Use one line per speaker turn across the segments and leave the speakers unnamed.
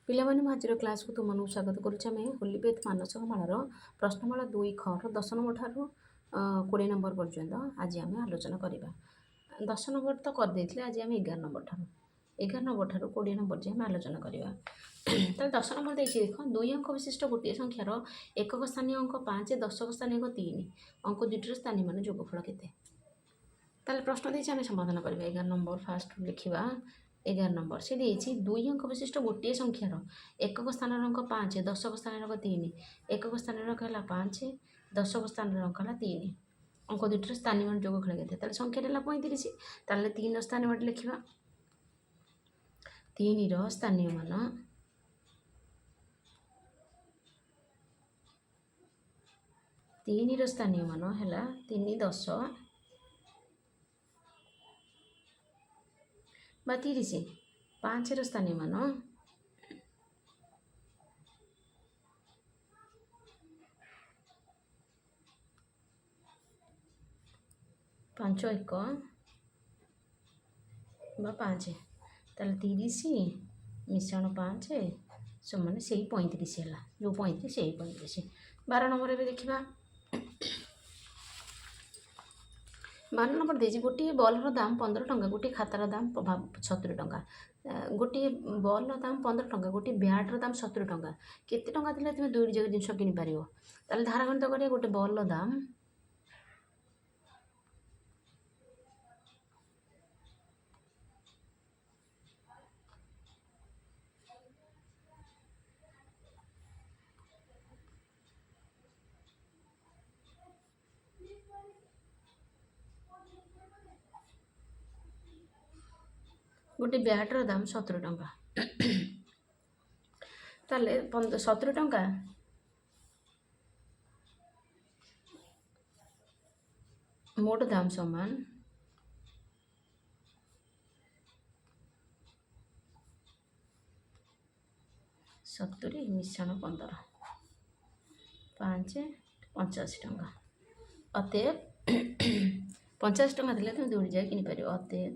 ପିଲାମାନେ ମୁଁ ଆଜିର କ୍ଲାସ୍କୁ ତୁମମାନଙ୍କୁ ସ୍ୱାଗତ କରୁଛି। ଆମେ ହୋଲିବେଦ ମାନସ ମାଳାର ପ୍ରଶ୍ନମାଳା 2 ଖର 10 ନମ୍ବର ଠାରୁ 20 ନମ୍ବର ପର୍ଯ୍ୟନ୍ତ ଆଜି ଆମେ ଆଲୋଚନା କରିବା। 10 ନମ୍ବର ତ କରିଦେଇଥିଲେ, ଆଜି ଆମେ 11 ନମ୍ବର ଠାରୁ 20 ନମ୍ବର ଯାଏ ଆମେ ଆଲୋଚନା କରିବା। ତାହେଲେ 10 ନମ୍ବର ଦେଇଛି ଦେଖ, 2 ଅଙ୍କ ବିଶିଷ୍ଟ ଗୋଟିଏ ସଂଖ୍ୟାର ଏକକ ସ୍ଥାନୀୟ ଅଙ୍କ 5, ଦଶକ ସ୍ଥାନୀୟ ଅଙ୍କ 3, ଅଙ୍କ ଦୁଇଟିର ସ୍ଥାନୀୟ ମାନ ଯୋଗଫଳ କେତେ? ତାହେଲେ ପ୍ରଶ୍ନ ଦେଇଛି, ଆମେ ସମାଧାନ କରିବା। 11 ନମ୍ବର ଫାଷ୍ଟ ଲେଖିବା। 11 ନମ୍ବର ସେ ଦେଇଛି 2 ଅଙ୍କ ବିଶିଷ୍ଟ ଗୋଟିଏ ସଂଖ୍ୟାର ଏକକ ସ୍ଥାନର ଅଙ୍କ 5, ଦଶକ ସ୍ଥାନର ଅଙ୍କ 3, ଏକକ ସ୍ଥାନର ଅଙ୍କ ହେଲା 5, ଦଶକ ସ୍ଥାନର ଅଙ୍କ ହେଲା 3, ଅଙ୍କ ଦୁଇଟିର ସ୍ଥାନୀୟ ମାନ ଯୋଗଫଳ କେତେ? ତାହେଲେ ସଂଖ୍ୟାଟା ହେଲା 35। ତାହେଲେ 3ର ସ୍ଥାନୀୟ ମାନ ଲେଖିବା। 3ର ସ୍ଥାନୀୟ ମାନ 3ର ସ୍ଥାନୀୟ ମାନ ହେଲା 3, 10 ବା 30। 5ର ସ୍ଥାନୀୟ ମାନ 5, 1 ବା 5। ତାହେଲେ 30 ମିଶ୍ରଣ 5 ସମାନେ ସେଇ 35 ହେଲା। ଯେଉଁ 35 ସେଇ 35। 12 ନମ୍ବର ଏବେ ଦେଖିବା। 12 ନମ୍ବର ଦେଇଛି, ଗୋଟିଏ ବଲ୍ର ଦାମ 15 ଟଙ୍କା, ଗୋଟିଏ ଖାତାର ଦାମ 70 ଟଙ୍କା। ଗୋଟିଏ ବଲ୍ର ଦାମ 15 ଟଙ୍କା, ଗୋଟିଏ ବ୍ୟାଟ୍ର ଦାମ 70 ଟଙ୍କା। କେତେ ଟଙ୍କା ଥିଲେ ତୁମେ ଦୁଇଟି ଯାକ ଜିନିଷ କିଣିପାରିବ? ତାହେଲେ ଧାରାଗଣିତ କରିବା। ଗୋଟେ ବଲ୍ର ଦାମ ଗୋଟେ ବ୍ୟାଟ୍ର ଦାମ 70 ଟଙ୍କା। ତାହେଲେ 70 ଟଙ୍କା ମୋଟ ଦାମ ସମାନ 70 ମିଶ୍ରଣ 15, 5, 85 ଟଙ୍କା। ଅତଏବ 50 ଟଙ୍କା ଦେଲେ ତୁମେ ଦୁଇଟି ଯାକ କିଣିପାରିବ। ଅତଏବ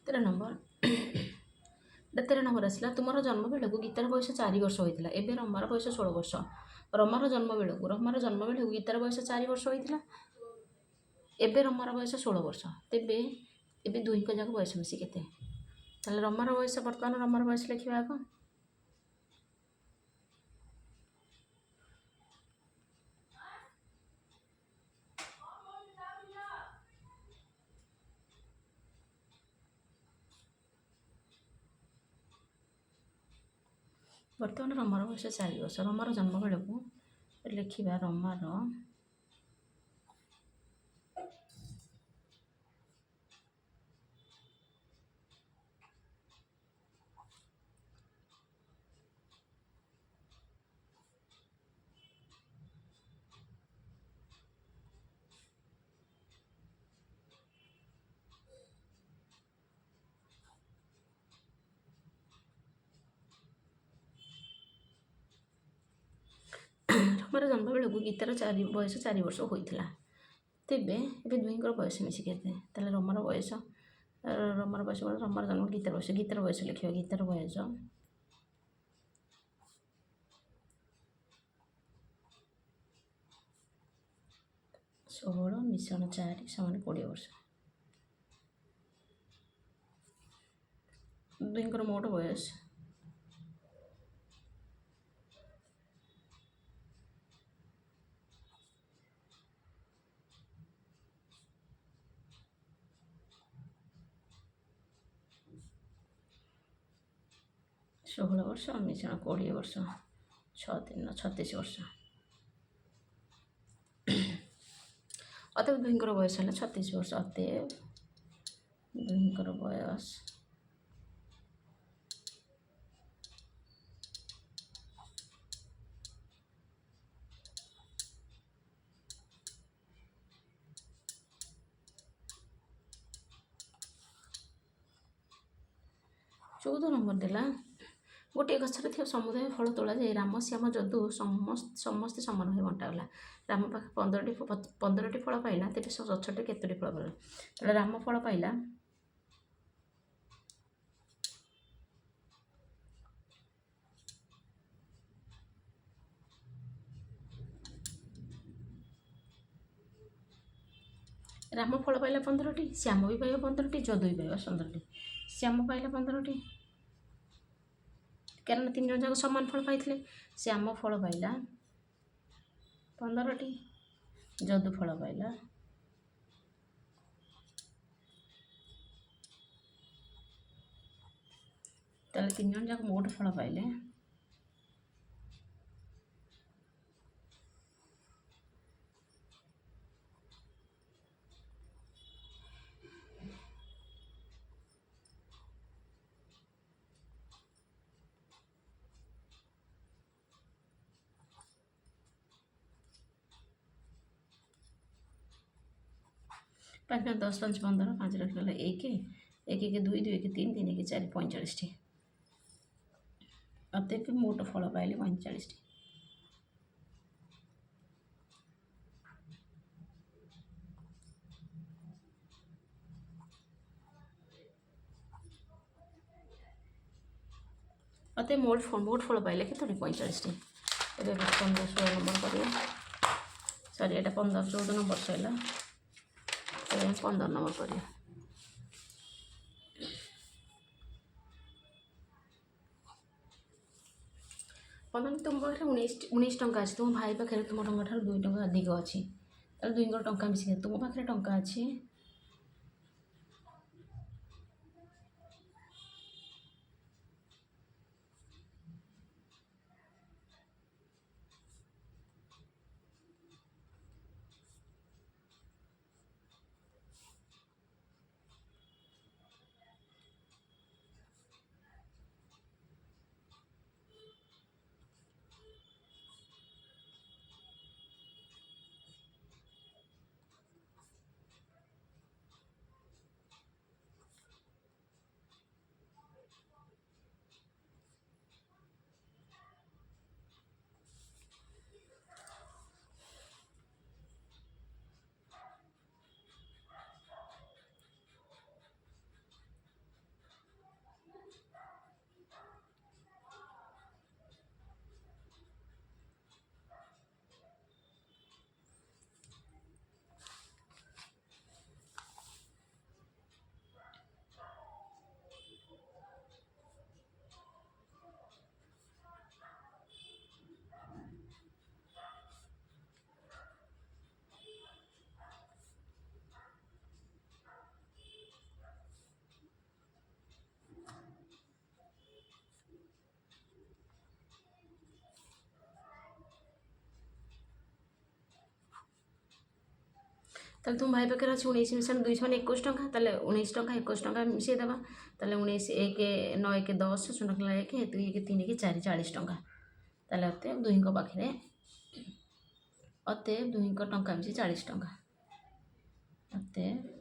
ତେର ନମ୍ବର ଆସିଲା। ତୁମର ଜନ୍ମ ବେଳକୁ ଗୀତାର ବୟସ 4 ବର୍ଷ ହୋଇଥିଲା। ଏବେ ରମାର ବୟସ 16 ବର୍ଷ। ରମାର ଜନ୍ମ ବେଳକୁ ଗୀତାର ବୟସ 4 ବର୍ଷ ହୋଇଥିଲା। ଏବେ ରମାର ବୟସ 16 ବର୍ଷ। ତେବେ ଏବେ ଦୁହିଁଙ୍କ ଯାକ ବୟସ ମିଶି କେତେ? ତାହେଲେ ବର୍ତ୍ତମାନ ରମାର ବୟସ ଲେଖିବା ଆଗ। ବର୍ତ୍ତମାନ ରମାର ବୟସ 4 ବର୍ଷ। ରମାର ଜନ୍ମ ବେଳକୁ ଲେଖିବା ରମାର ଜନ୍ମ ବେଳକୁ ଗୀତାର ବୟସ 4 ବର୍ଷ ହୋଇଥିଲା। ତେବେ ଏବେ ଦୁହିଁଙ୍କର ବୟସ ମିଶି କେତେ? ତାହେଲେ ରମାର ବୟସ ରମାର ଜନ୍ମ ଗୀତାର ବୟସ ଲେଖିବା। ଗୀତାର ବୟସ 16 ମିଶ୍ରଣ 4 ସମାନ 20 ବର୍ଷ। ଦୁହିଁଙ୍କର ମୋଟ ବୟସ 16 ବର୍ଷ ମିଶ୍ରଣ 20 ବର୍ଷ, 6 3 36 ବର୍ଷ। ଅତଏବ ଦୁହିଁଙ୍କର ବୟସ ହେଲା 36 ବର୍ଷ। ଅତଏବ ଦୁହିଁଙ୍କର ବୟସ 14 ନମ୍ବର ଦେଲା ଗୋଟିଏ ଗଛରେ ଥିବା ସମୁଦାୟ ଫଳ ତୋଳାଯାଇ ରାମ ଶ୍ୟାମ ଯଦୁ ସମସ୍ତେ ସମାନ ହୋଇ ବଣ୍ଟାଗଲା। ରାମ ପାଖେ 15ଟି ଫଳ ପାଇଲା, ତେବେ ସେ ଗଛଟି କେତୋଟି ଫଳ ପାଇଲା? ତେଣୁ ରାମ ଫଳ ପାଇଲା ରାମ ଫଳ ପାଇଲା 15ଟି, ଶ୍ୟାମ ବି ପାଇବ 15ଟି, ଯଦୁ ବି ପାଇବ 15ଟି। ଶ୍ୟାମ ପାଇଲା 15ଟି, କାରଣ 3 ଜଣ ଯାକ ସମାନ ଫଳ ପାଇଥିଲେ। ଶ୍ୟାମ ଫଳ ପାଇଲା 15ଟି, ଯଦୁ ଫଳ ପାଇଲା ତାହେଲେ 3 ଜଣ ଯାକ ମୋଟ ଫଳ ପାଇଲେ 5 5 10 5 15, 5 ରଖିଗଲା 1 1 1 2 2 1 3 3 1 4 45ଟି। ଅତେବ ମୋଟ ଫଳ ପାଇଲେ 45ଟି। ଅତେବ ମୋଟ ଫଳ ପାଇଲେ କେତୋଟି? 45ଟି। ଏବେ 15 16 ନମ୍ବର କରିବା। ସରି, ଏଇଟା 15 14 ନମ୍ବର ସରିଲା। ଏବେ 15 ନମ୍ବର କରିବା। 15 ତୁମ ପାଖରେ 19 ଟଙ୍କା ଅଛି, ତୁମ ଭାଇ ପାଖରେ ତୁମ ଟଙ୍କା ଠାରୁ 2 ଟଙ୍କା ଅଧିକ ଅଛି, ତାହେଲେ ଦୁଇଙ୍କର ଟଙ୍କା ମିଶିକି ତୁମ ପାଖରେ ଟଙ୍କା ଅଛି। ତାହେଲେ ତୁମ ଭାଇ ପାଖରେ ଅଛି 19 ମିଶାଣ 2 ସମାନ 21 ଟଙ୍କା, ତାହେଲେ 19 ଟଙ୍କା 21 ଟଙ୍କା ମିଶାଇ ଦେବା। ତାହେଲେ 19 1 9 1 10 0 1 2 1 3 1 4 40 ଟଙ୍କା। ତାହେଲେ ଅତେବ ଦୁହିଁଙ୍କ ପାଖରେ ଦୁହିଁଙ୍କ ଟଙ୍କା ମିଶି 40 ଟଙ୍କା। ଅତେବ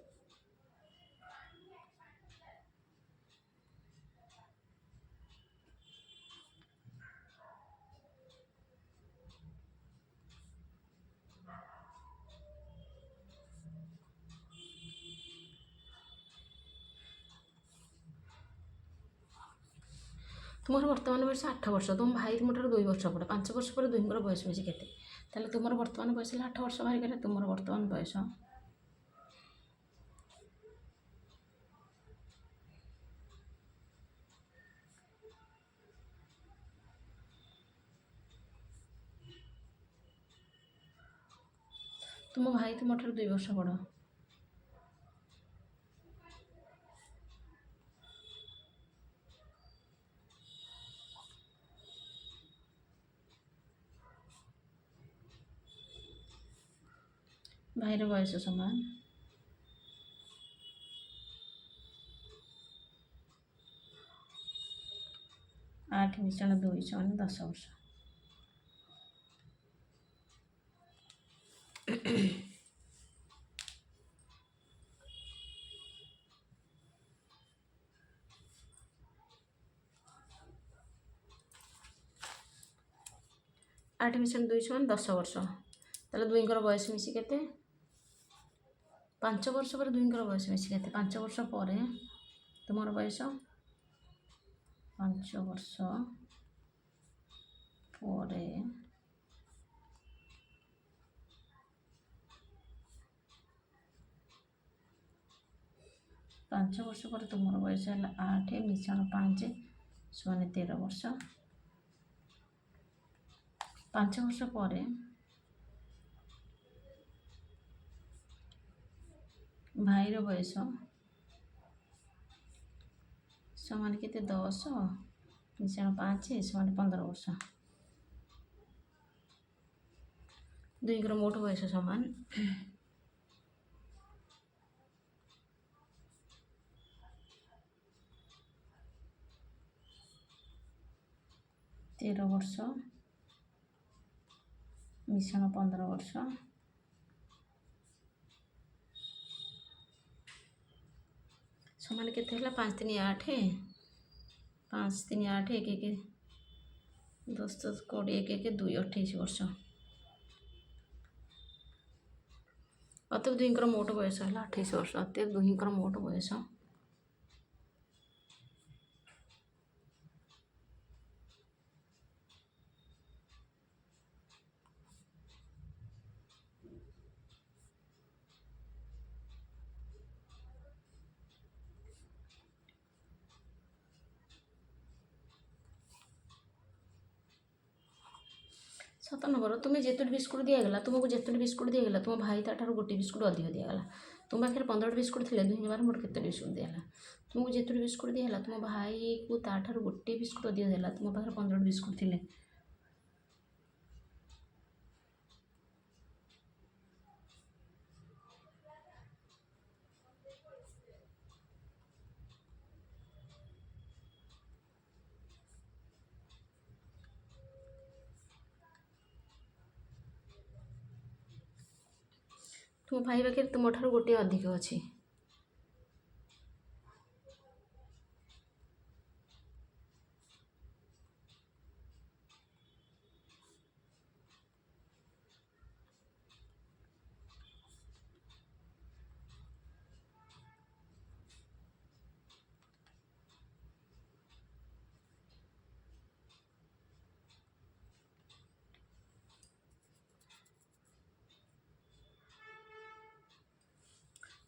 ତୁମର ବର୍ତ୍ତମାନ ବୟସ 8 ବର୍ଷ, ତୁମ ଭାଇ ତୁମଠାରୁ 2 ବର୍ଷ ବଡ଼, 5 ବର୍ଷ ପରେ ଦୁହିଁଙ୍କର ବୟସ ମିଶି କେତେ? ତାହେଲେ ତୁମର ବର୍ତ୍ତମାନ ବୟସ ହେଲା 8 ବର୍ଷ ବାହାରି କଲେ ତୁମର ବର୍ତ୍ତମାନ ବୟସ ତୁମ ଭାଇ ତୁମଠାରୁ 2 ବର୍ଷ ବଡ଼। ଭାଇର ବୟସ ସମାନ 8 ମିଶାଣ 2 ସମାନ 10 ବର୍ଷ। 8 ମିଶାଣ 2 ସମାନ 10 ବର୍ଷ। ତାହେଲେ ଦୁଇଙ୍କର ବୟସ ମିଶି କେତେ? 5 ବର୍ଷ ପରେ ଦୁଇଙ୍କର ବୟସ ମିଶି କେତେ? 5 ବର୍ଷ ପରେ ତୁମର ବୟସ 5 ବର୍ଷ ପରେ 5 ବର୍ଷ ପରେ ତୁମର ବୟସ ହେଲା 8 ମିଶାଣ 5 ସମାନ 13 ବର୍ଷ। 5 ବର୍ଷ ପରେ ଭାଇର ବୟସ ସମାନ କେତେ? 10 ମିଶାଣ 5 ସମାନ 15 ବର୍ଷ। ଦୁଇଙ୍କର ମୋଟ ବୟସ ସମାନ 13 ବର୍ଷ ମିଶାଣ 15 ବର୍ଷ। ସମାନ କେତେ ହେଲା? 5 3 8 5 3 8 1 1 10 10 20 1 1 2 28 ବର୍ଷ। ଅତଏବ ଦୁହିଁଙ୍କର ମୋଟ ବୟସ ହେଲା 28 ବର୍ଷ। ଅତଏବ ଦୁହିଁଙ୍କର ମୋଟ ବୟସ सत नंबर तुम्हें जेतोटी बिस्कुट दिगला तुमको जेतोटी बिस्कुट दिगला तुम भाई ताठार गोटे बिस्कुट अधिक दिगला तुम पाखे 15 बिस्कुट थे 2 बार मोट केते बिस्कुट दिगला तुमको जेतोटी बिस्कुट दिगला तुम भाई को ताठार गोटे बिस्कुट अधिक देला तुम पाखे 15 बिस्कुट थे। तुम भाई पाखे तुम ठार गोटे अधिक अच्छी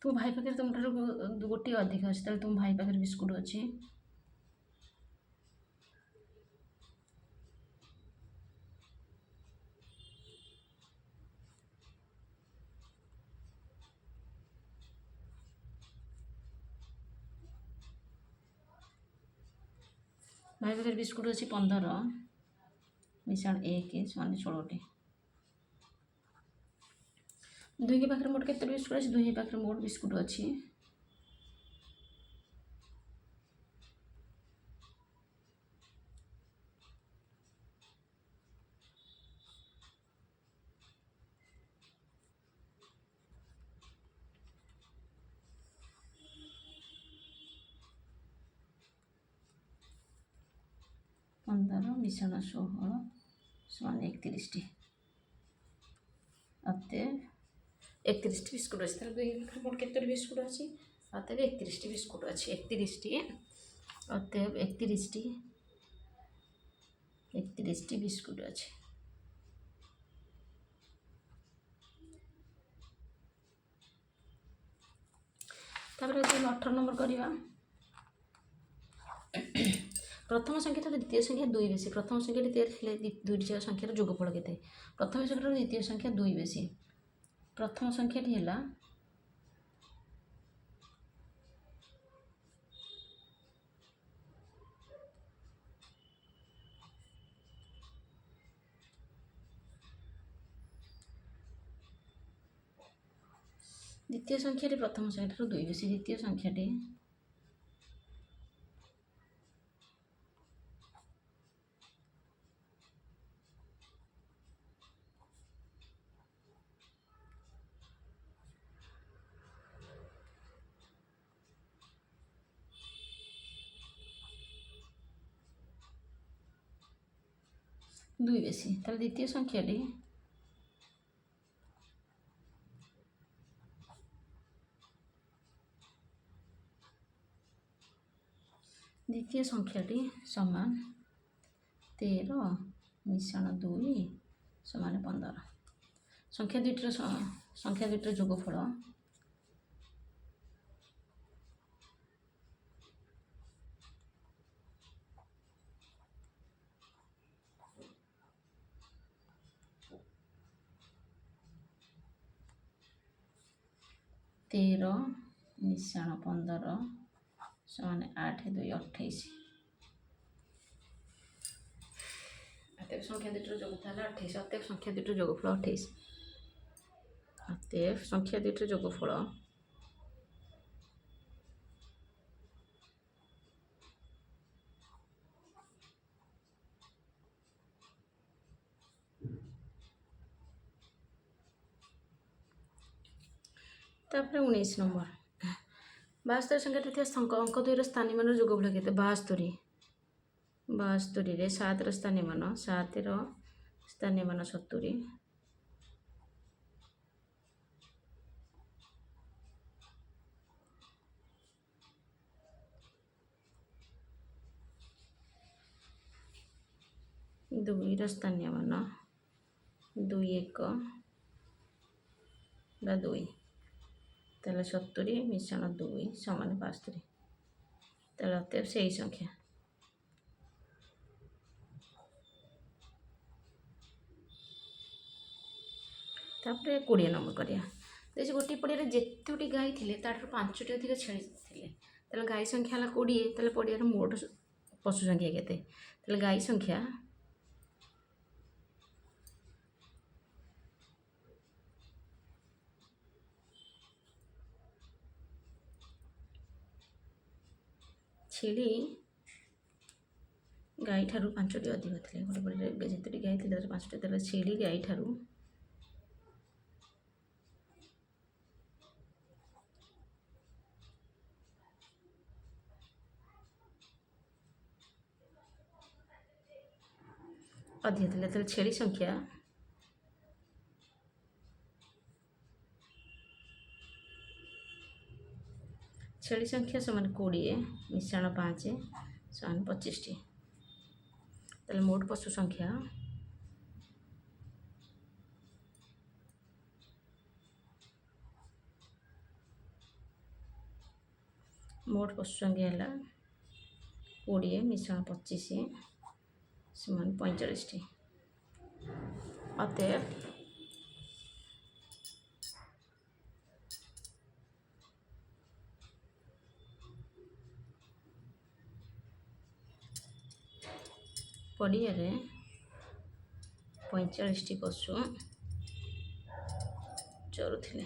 तुम भाई पाखे तुम ठार गोटे अधिक अच्छी तुम भाई पाखे बिस्कुट अच्छी भाई पाखे बिस्कुट अच्छी 15 मिशाण 1 समान 16टी। दुई पाखे मोट केते बिस्कुट अच्छी? दुई पाखे मोट बिस्कुट अच्छी 15 मिशाण 16 समान 31टी। अतएव 31टी बिस्कुट अच्छी दुई पाखे मोट केते बिस्कुट अच्छी? अतएव 31टी बिस्कुट अच्छी 31टी। अतएव 31टी बिस्कुट अच्छी। तापर 18 नंबर करवा प्रथम संख्या द्वितीय संख्या 2 बेसी प्रथम संख्या दुईटी जाक संख्यार जोगफल केते? प्रथम संख्या द्वितीय संख्या 2 बेसी प्रथम संख्याटी है द्वितीय संख्याटी प्रथम संख्या 2 बेसी द्वितीय संख्याटी 2 বেশি, তাহলে দ্বিতীয় সংখ্যাটি সমান 13 ମିଶାଣ 2 ସମାନ 15। ସଂଖ୍ୟା ଦୁଇଟିର ଯୋଗଫଳ 13 ମିଶାଣ 15 ସମାନ 8 2 28। ଅତএବ ସଂଖ୍ୟା ଦୁଇଟିର ଯୋଗଫଳ ହେଲା 28। ଅତଏବ ସଂଖ୍ୟା ଦୁଇଟିର ଯୋଗଫଳ 28। ଅତଏବ ସଂଖ୍ୟା ଦୁଇଟିର ଯୋଗଫଳ ତାପରେ 19 ନମ୍ବର 72 ସଂଖ୍ୟାରେ ଥିବା ଅଙ୍କ 2ର ସ୍ଥାନୀୟ ମାନର ଯୋଗଫଳ କେତେ? 72ରେ 7ର ସ୍ଥାନୀୟ ମାନ 70। 2ର ସ୍ଥାନୀୟ ମାନ 2 1 ବା 2, ତାହେଲେ 70 ମିଶାଣ 2 ସମାନ 72। ତାହେଲେ ଅତଏବ ସେଇ ସଂଖ୍ୟା। ତାପରେ 20 ନମ୍ବର କରିବା। ଦେଖି ଗୋଟିଏ ପଡ଼ିଆରେ ଯେତୋଟି ଗାଈ ଥିଲେ ତାଠାରୁ 5ଟି ଅଧିକ ଛେଳି ଥିଲେ, ତାହେଲେ ଗାଈ ସଂଖ୍ୟା ହେଲା 20। ତାହେଲେ ପଡ଼ିଆର ମୋଟ ପଶୁ ସଂଖ୍ୟା କେତେ? ତାହେଲେ ଗାଈ ସଂଖ୍ୟା ଛେଳି ଗାଈ ଠାରୁ 5ଟି ଅଧିକ ଥିଲେ। ଗୋଟେ ପଡ଼ିଆରେ ଏବେ ଯେତୋଟି ଗାଈ ଥିଲେ ତାର 5ଟି, ତାହେଲେ ଛେଳି ଗାଈ ଠାରୁ ଅଧିକ ଥିଲେ। ତାହେଲେ ଛେଳି ସଂଖ୍ୟା ସମାନ 20 ମିଶାଣ 5 ସମାନ 25ଟି। ତାହେଲେ ମୋଟ ପଶୁ ସଂଖ୍ୟା ହେଲା 20 ମିଶାଣ 25 ସମାନ 45ଟି। ଅତଏବ ପଡ଼ିଆରେ 45ଟି ପଶୁ ଚରୁଥିଲେ।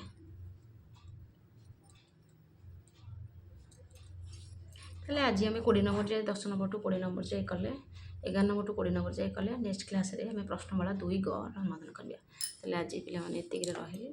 ତାହେଲେ ଆଜି ଆମେ 20 ନମ୍ବର ଯାଏ 10 ନମ୍ବରଠୁ 20 ନମ୍ବର ଯାଏ କଲେ, 11 ନମ୍ବରଠୁ 20 ନମ୍ବର ଯାଏ କଲେ। ନେକ୍ସଟ କ୍ଲାସ୍ରେ ଆମେ ପ୍ରଶ୍ନମାଳା 2 ଗ ସମାଧାନ କରିବା। ତାହେଲେ ଆଜି ପିଲାମାନେ ଏତିକିରେ ରହିଲେ।